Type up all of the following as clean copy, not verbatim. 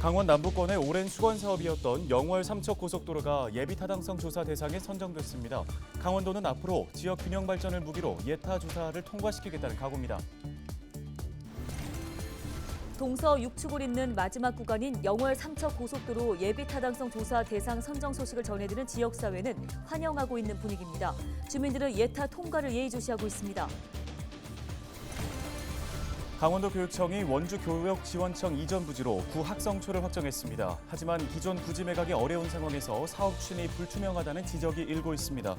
강원 남부권의 오랜 수건 사업이었던 영월 삼척고속도로가 예비 타당성 조사 대상에 선정됐습니다. 강원도는 앞으로 지역 균형 발전을 무기로 예타 조사를 통과시키겠다는 각오입니다. 동서 육축을 잇는 마지막 구간인 영월 삼척고속도로 예비 타당성 조사 대상 선정 소식을 전해드는 지역사회는 환영하고 있는 분위기입니다. 주민들은 예타 통과를 예의주시하고 있습니다. 강원도교육청이 원주교육지원청 이전 부지로 구학성초를 확정했습니다. 하지만 기존 부지 매각이 어려운 상황에서 사업 추진이 불투명하다는 지적이 일고 있습니다.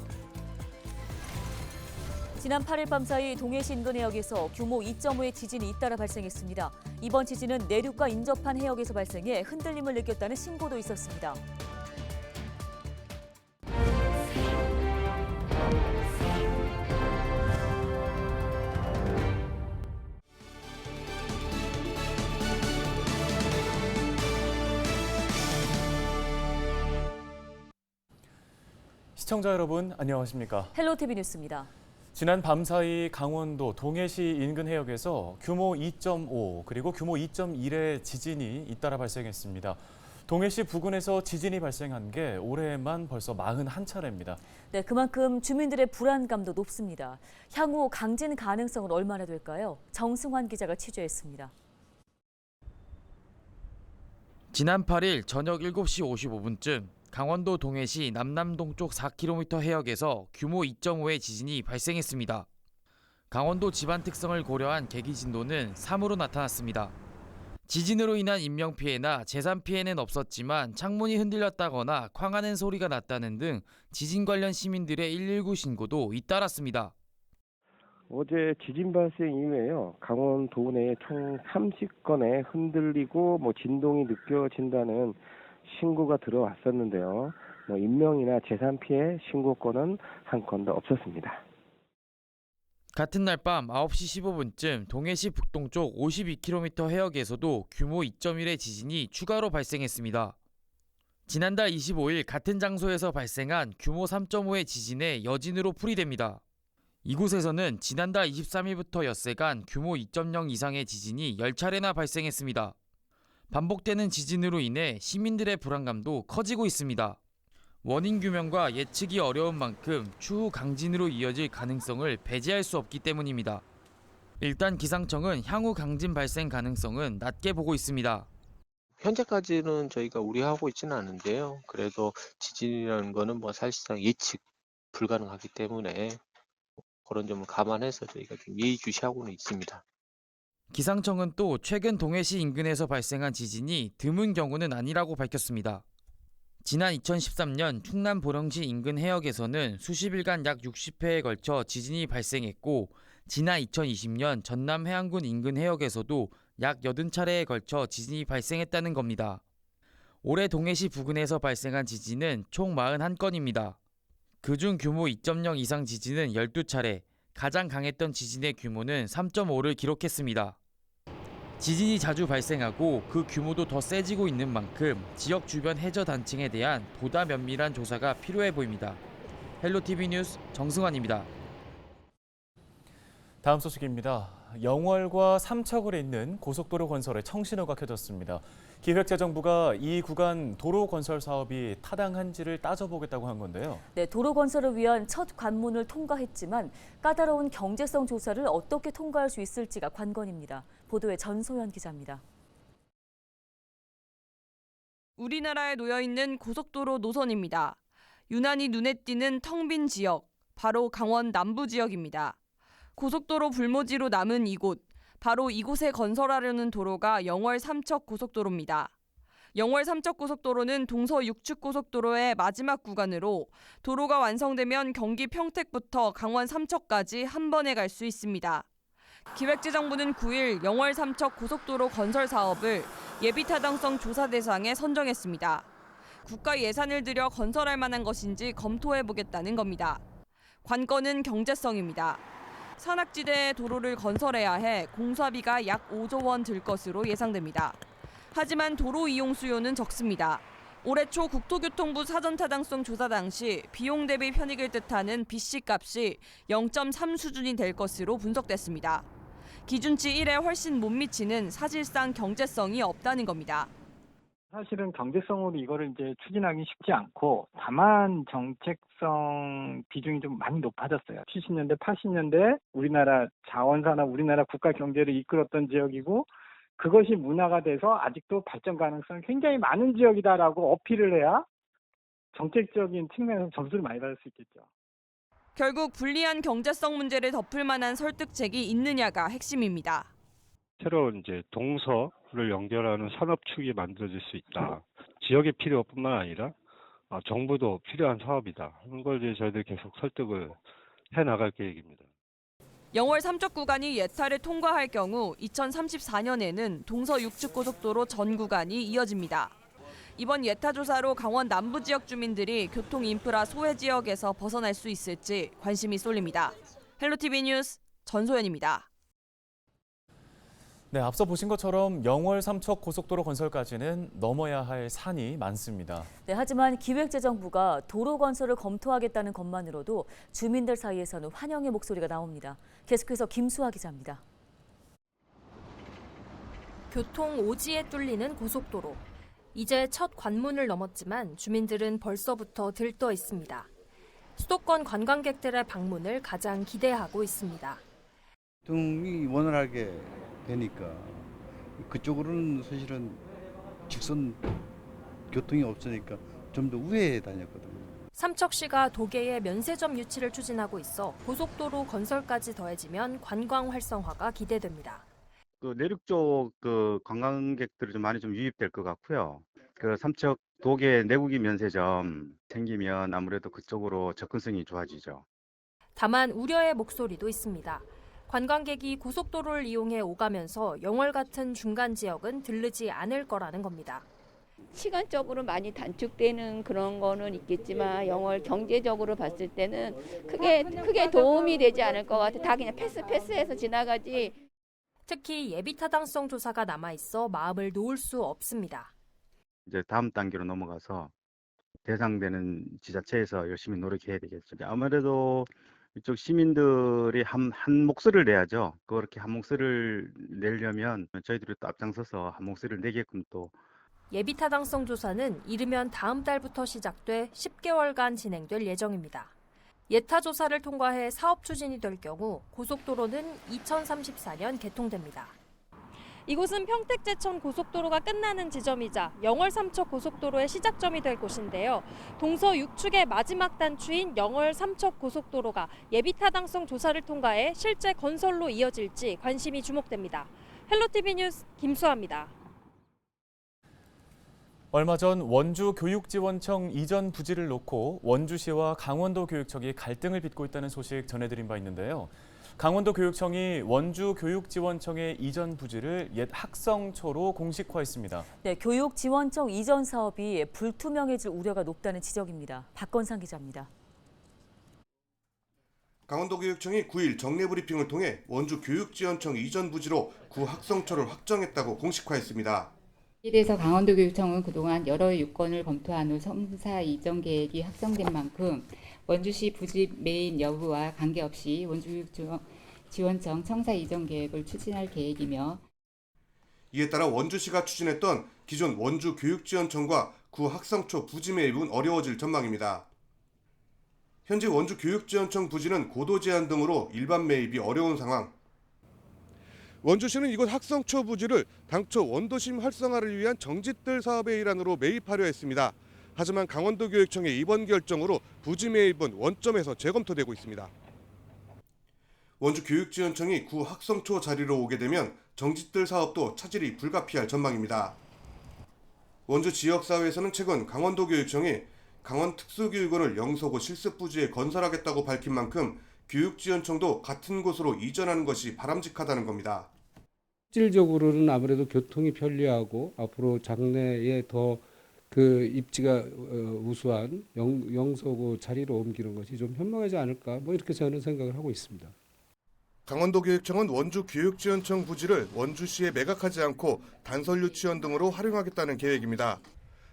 지난 8일 밤 사이 동해시 인근 해역에서 규모 2.5의 지진이 잇따라 발생했습니다. 이번 지진은 내륙과 인접한 해역에서 발생해 흔들림을 느꼈다는 신고도 있었습니다. 시청자 여러분, 안녕하십니까? 헬로티비 뉴스입니다. 지난 밤사이 강원도 동해시 인근 해역에서 규모 2.5 그리고 규모 2.1의 지진이 잇따라 발생했습니다. 동해시 부근에서 지진이 발생한 게 올해만 벌써 41차례입니다. 네, 그만큼 주민들의 불안감도 높습니다. 향후 강진 가능성은 얼마나 될까요? 정승환 기자가 취재했습니다. 지난 8일 저녁 7시 55분쯤 강원도 동해시 남남동쪽 4km 해역에서 규모 2.5의 지진이 발생했습니다. 강원도 집안 특성을 고려한 계기 진도는 3으로 나타났습니다. 지진으로 인한 인명피해나 재산 피해는 없었지만 창문이 흔들렸다거나 쾅하는 소리가 났다는 등 지진 관련 시민들의 119 신고도 잇따랐습니다. 어제 지진 발생 이후에요. 강원 도내에 총 30건의 흔들리고 진동이 느껴진다는 신고가 들어왔었는데요. 인명이나 재산 피해 신고 건은 한 건도 없었습니다. 같은 날 밤 9시 15분쯤 동해시 북동쪽 52km 해역에서도 규모 2.1의 지진이 추가로 발생했습니다. 지난달 25일 같은 장소에서 발생한 규모 3.5의 지진의 여진으로 풀이됩니다. 이곳에서는 지난달 23일부터 엿새간 규모 2.0 이상의 지진이 10차례나 발생했습니다. 반복되는 지진으로 인해 시민들의 불안감도 커지고 있습니다. 원인 규명과 예측이 어려운 만큼 추후 강진으로 이어질 가능성을 배제할 수 없기 때문입니다. 일단 기상청은 향후 강진 발생 가능성은 낮게 보고 있습니다. 현재까지는 저희가 우려하고 있지는 않은데요. 그래도 지진이라는 거는 사실상 예측 불가능하기 때문에 그런 점을 감안해서 저희가 좀 예의주시하고는 있습니다. 기상청은 또 최근 동해시 인근에서 발생한 지진이 드문 경우는 아니라고 밝혔습니다. 지난 2013년 충남 보령시 인근 해역에서는 수십일간 약 60회에 걸쳐 지진이 발생했고 지난 2020년 전남 해안군 인근 해역에서도 약 80차례에 걸쳐 지진이 발생했다는 겁니다. 올해 동해시 부근에서 발생한 지진은 총 41건입니다. 그중 규모 2.0 이상 지진은 12차례, 가장 강했던 지진의 규모는 3.5를 기록했습니다. 지진이 자주 발생하고 그 규모도 더 세지고 있는 만큼 지역 주변 해저 단층에 대한 보다 면밀한 조사가 필요해 보입니다. 헬로티비 뉴스 정승환입니다. 다음 소식입니다. 영월과 삼척을 잇는 고속도로 건설에 청신호가 켜졌습니다. 기획재정부가 이 구간 도로 건설 사업이 타당한지를 따져보겠다고 한 건데요. 네, 도로 건설을 위한 첫 관문을 통과했지만 까다로운 경제성 조사를 어떻게 통과할 수 있을지가 관건입니다. 보도에 전소연 기자입니다. 우리나라에 놓여있는 고속도로 노선입니다. 유난히 눈에 띄는 텅 빈 지역, 바로 강원 남부 지역입니다. 고속도로 불모지로 남은 이곳, 바로 이곳에 건설하려는 도로가 영월 삼척 고속도로입니다. 영월 삼척 고속도로는 동서 육축 고속도로의 마지막 구간으로 도로가 완성되면 경기 평택부터 강원 삼척까지 한 번에 갈 수 있습니다. 기획재정부는 9일 영월 삼척 고속도로 건설 사업을 예비타당성 조사 대상에 선정했습니다. 국가 예산을 들여 건설할 만한 것인지 검토해보겠다는 겁니다. 관건은 경제성입니다. 산악지대에 도로를 건설해야 해 공사비가 약 5조 원 들 것으로 예상됩니다. 하지만 도로 이용 수요는 적습니다. 올해 초 국토교통부 사전타당성 조사 당시 비용 대비 편익을 뜻하는 BC 값이 0.3 수준이 될 것으로 분석됐습니다. 기준치 1에 훨씬 못 미치는 사실상 경제성이 없다는 겁니다. 사실은 경제성으로 이거를 이제 추진하기 쉽지 않고 다만 정책성 비중이 좀 많이 높아졌어요. 70년대, 80년대 우리나라 자원산업, 우리나라 국가 경제를 이끌었던 지역이고 그것이 문화가 돼서 아직도 발전 가능성이 굉장히 많은 지역이다라고 어필을 해야 정책적인 측면에서 점수를 많이 받을 수 있겠죠. 결국 불리한 경제성 문제를 덮을 만한 설득책이 있느냐가 핵심입니다. 새로운 이제 동서를 연결하는 산업축이 만들어질 수 있다. 지역의 필요뿐만 아니라 정부도 필요한 사업이다. 이런 걸 이제 저희들 계속 설득을 해 나갈 계획입니다. 영월 삼척 구간이 예타를 통과할 경우 2034년에는 동서 육축고속도로 전 구간이 이어집니다. 이번 예타 조사로 강원 남부 지역 주민들이 교통 인프라 소외 지역에서 벗어날 수 있을지 관심이 쏠립니다. 헬로티비 뉴스 전소연입니다. 네, 앞서 보신 것처럼 영월 삼척 고속도로 건설까지는 넘어야 할 산이 많습니다. 네, 하지만 기획재정부가 도로 건설을 검토하겠다는 것만으로도 주민들 사이에서는 환영의 목소리가 나옵니다. 계속해서 김수아 기자입니다. 교통 오지에 뚫리는 고속도로. 이제 첫 관문을 넘었지만 주민들은 벌써부터 들떠 있습니다. 수도권 관광객들의 방문을 가장 기대하고 있습니다. 교통이 원활하게 되니까 그쪽으로는 사실은 직선 교통이 없으니까 좀 더 우회해 다녔거든요. 삼척시가 도계의 면세점 유치를 추진하고 있어 고속도로 건설까지 더해지면 관광 활성화가 기대됩니다. 그 내륙 쪽 그 관광객들이 좀 많이 좀 유입될 것 같고요. 그 삼척 도계 내국인 면세점 생기면 아무래도 그쪽으로 접근성이 좋아지죠. 다만 우려의 목소리도 있습니다. 관광객이 고속도로를 이용해 오가면서 영월 같은 중간 지역은 들르지 않을 거라는 겁니다. 시간적으로 많이 단축되는 그런 거는 있겠지만 영월 경제적으로 봤을 때는 크게 도움이 되지 않을 것 같아요. 다 그냥 패스해서 지나가지. 특히 예비 타당성 조사가 남아있어 마음을 놓을 수 없습니다. 이제 다음 단계로 넘어가서 대상되는 지자체에서 열심히 노력해야 되겠죠. 아무래도 이쪽 시민들이 한 목소리를 내야죠. 그렇게 한 목소리를 내려면 저희들이 또 앞장서서 한 목소리를 내게끔 또 예비 타당성 조사는 이르면 다음 달부터 시작돼 10개월간 진행될 예정입니다. 예타 조사를 통과해 사업 추진이 될 경우 고속도로는 2034년 개통됩니다. 이곳은 평택제천 고속도로가 끝나는 지점이자 영월 삼척 고속도로의 시작점이 될 곳인데요. 동서 6축의 마지막 단추인 영월 삼척 고속도로가 예비 타당성 조사를 통과해 실제 건설로 이어질지 관심이 주목됩니다. 헬로티비 뉴스 김수아입니다. 얼마 전 원주 교육지원청 이전 부지를 놓고 원주시와 강원도 교육청이 갈등을 빚고 있다는 소식 전해드린 바 있는데요. 강원도 교육청이 원주 교육지원청의 이전 부지를 옛 학성초로 공식화했습니다. 네, 교육지원청 이전 사업이 불투명해질 우려가 높다는 지적입니다. 박건상 기자입니다. 강원도교육청이 9일 정례 브리핑을 통해 원주 교육지원청 이전 부지로 구 학성초를 확정했다고 공식화했습니다. 이에 대해서 강원도교육청은 그동안 여러 유건을 검토한 후 성사 이전 계획이 확정된 만큼 원주시 부지 매입 여부와 관계없이 원주교육지원청 청사 이전 계획을 추진할 계획이며 이에 따라 원주시가 추진했던 기존 원주교육지원청과 구 학성초 부지 매입은 어려워질 전망입니다. 현재 원주교육지원청 부지는 고도 제한 등으로 일반 매입이 어려운 상황. 원주시는 이곳 학성초 부지를 당초 원도심 활성화를 위한 정짓들 사업의 일환으로 매입하려 했습니다. 하지만 강원도교육청의 이번 결정으로 부지 매입은 원점에서 재검토되고 있습니다. 원주교육지원청이 구 학성초 자리로 오게 되면 정짓들 사업도 차질이 불가피할 전망입니다. 원주 지역사회에서는 최근 강원도교육청이 강원특수교육원을 영서고 실습부지에 건설하겠다고 밝힌 만큼 교육지원청도 같은 곳으로 이전하는 것이 바람직하다는 겁니다. 실질적으로는 아무래도 교통이 편리하고 앞으로 장래에 더 그 입지가 우수한 영서고 자리로 옮기는 것이 좀 현명하지 않을까 이렇게 저는 생각을 하고 있습니다. 강원도교육청은 원주교육지원청 부지를 원주시에 매각하지 않고 단설 유치원 등으로 활용하겠다는 계획입니다.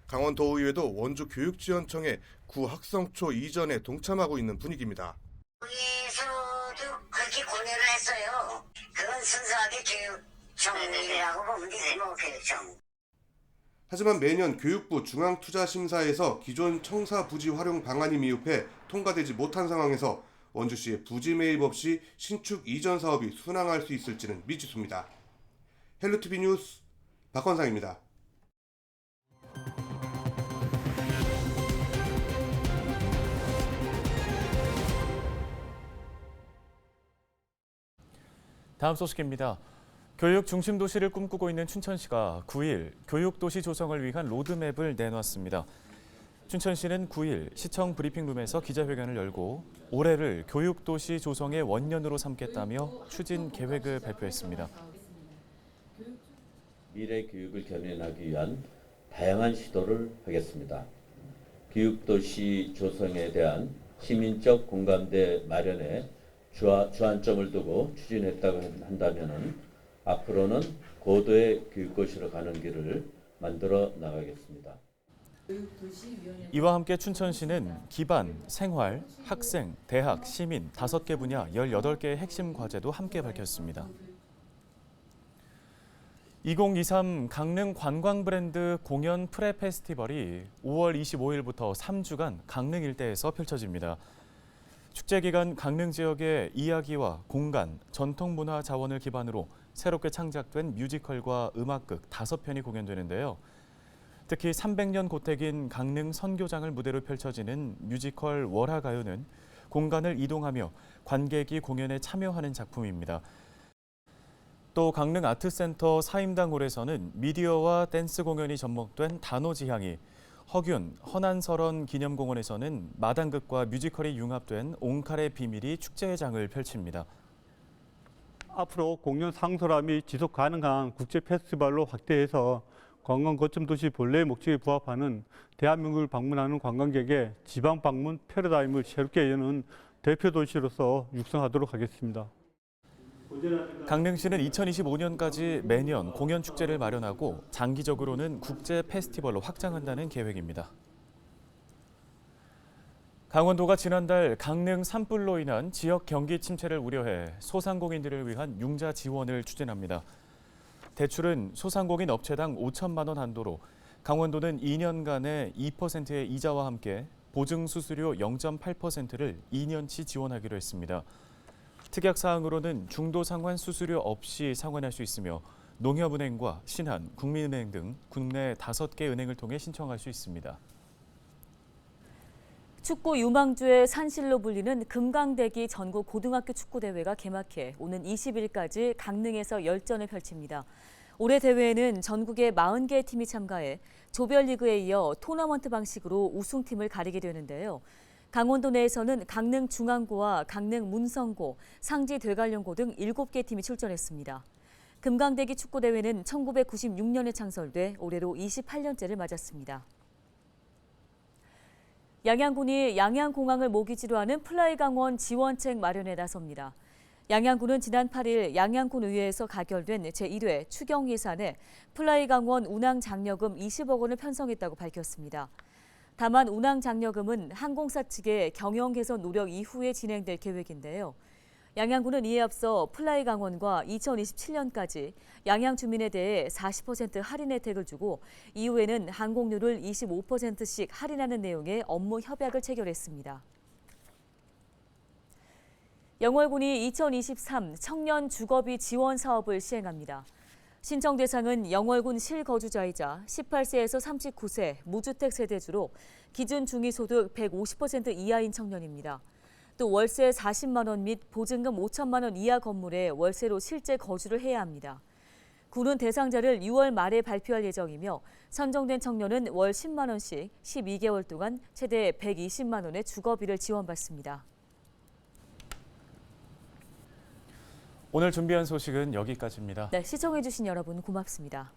강원도의회도 원주교육지원청의 구 학성초 이전에 동참하고 있는 분위기입니다. 위에서도 그렇게 고려를 했어요. 그건 순수하게 교육청이라고 보면 되지 교육청. 하지만 매년 교육부 중앙투자심사에서 기존 청사 부지 활용 방안이 미흡해 통과되지 못한 상황에서 원주시의 부지 매입 없이 신축 이전 사업이 순항할 수 있을지는 미지수입니다. 헬로티비 뉴스 박건상입니다. 다음 소식입니다. 교육 중심 도시를 꿈꾸고 있는 춘천시가 9일 교육도시 조성을 위한 로드맵을 내놨습니다. 춘천시는 9일 시청 브리핑룸에서 기자회견을 열고 올해를 교육도시 조성의 원년으로 삼겠다며 추진 계획을 발표했습니다. 미래 교육을 견인하기 위한 다양한 시도를 하겠습니다. 교육도시 조성에 대한 시민적 공감대 마련에 주안점을 두고 추진했다고 한다면 앞으로는 고도의 교육도시로 가는 길을 만들어 나가겠습니다. 이와 함께 춘천시는 기반, 생활, 학생, 대학, 시민 5개 분야 18개의 핵심 과제도 함께 밝혔습니다. 2023 강릉 관광 브랜드 공연 프레 페스티벌이 5월 25일부터 3주간 강릉 일대에서 펼쳐집니다. 축제 기간 강릉 지역의 이야기와 공간, 전통문화 자원을 기반으로 새롭게 창작된 뮤지컬과 음악극 5편이 공연되는데요. 특히 300년 고택인 강릉 선교장을 무대로 펼쳐지는 뮤지컬 월화가요는 공간을 이동하며 관객이 공연에 참여하는 작품입니다. 또 강릉 아트센터 사임당홀에서는 미디어와 댄스 공연이 접목된 단오지향이, 허균, 허난설원 기념공원에서는 마당극과 뮤지컬이 융합된 옹칼의 비밀이 축제의 장을 펼칩니다. 앞으로 공연 상설화 및 지속 가능한 국제 페스티벌로 확대해서 관광 거점 도시 본래의 목적에 부합하는 대한민국을 방문하는 관광객의 지방 방문 패러다임을 새롭게 여는 대표 도시로서 육성하도록 하겠습니다. 강릉시는 2025년까지 매년 공연 축제를 마련하고 장기적으로는 국제 페스티벌로 확장한다는 계획입니다. 강원도가 지난달 강릉 산불로 인한 지역 경기 침체를 우려해 소상공인들을 위한 융자 지원을 추진합니다. 대출은 소상공인 업체당 5천만 원 한도로 강원도는 2년간의 2%의 이자와 함께 보증 수수료 0.8%를 2년치 지원하기로 했습니다. 특약 사항으로는 중도 상환 수수료 없이 상환할 수 있으며 농협은행과 신한, 국민은행 등 국내 5개 은행을 통해 신청할 수 있습니다. 축구 유망주의 산실로 불리는 금강대기 전국 고등학교 축구대회가 개막해 오는 20일까지 강릉에서 열전을 펼칩니다. 올해 대회에는 전국의 40개의 팀이 참가해 조별리그에 이어 토너먼트 방식으로 우승팀을 가리게 되는데요. 강원도 내에서는 강릉 중앙고와 강릉 문성고, 상지 대관령고 등 7개 팀이 출전했습니다. 금강대기 축구대회는 1996년에 창설돼 올해로 28년째를 맞았습니다. 양양군이 양양공항을 모기지로 하는 플라이강원 지원책 마련에 나섭니다. 양양군은 지난 8일 양양군 의회에서 가결된 제1회 추경 예산에 플라이강원 운항 장려금 20억 원을 편성했다고 밝혔습니다. 다만 운항 장려금은 항공사 측의 경영 개선 노력 이후에 진행될 계획인데요. 양양군은 이에 앞서 플라이강원과 2027년까지 양양 주민에 대해 40% 할인 혜택을 주고 이후에는 항공료를 25%씩 할인하는 내용의 업무 협약을 체결했습니다. 영월군이 2023 청년 주거비 지원 사업을 시행합니다. 신청 대상은 영월군 실거주자이자 18세에서 39세 무주택 세대주로 기준 중위소득 150% 이하인 청년입니다. 또 월세 40만 원 및 보증금 5천만 원 이하 건물에 월세로 실제 거주를 해야 합니다. 군은 대상자를 6월 말에 발표할 예정이며 선정된 청년은 월 10만 원씩 12개월 동안 최대 120만 원의 주거비를 지원받습니다. 오늘 준비한 소식은 여기까지입니다. 네, 시청해주신 여러분 고맙습니다.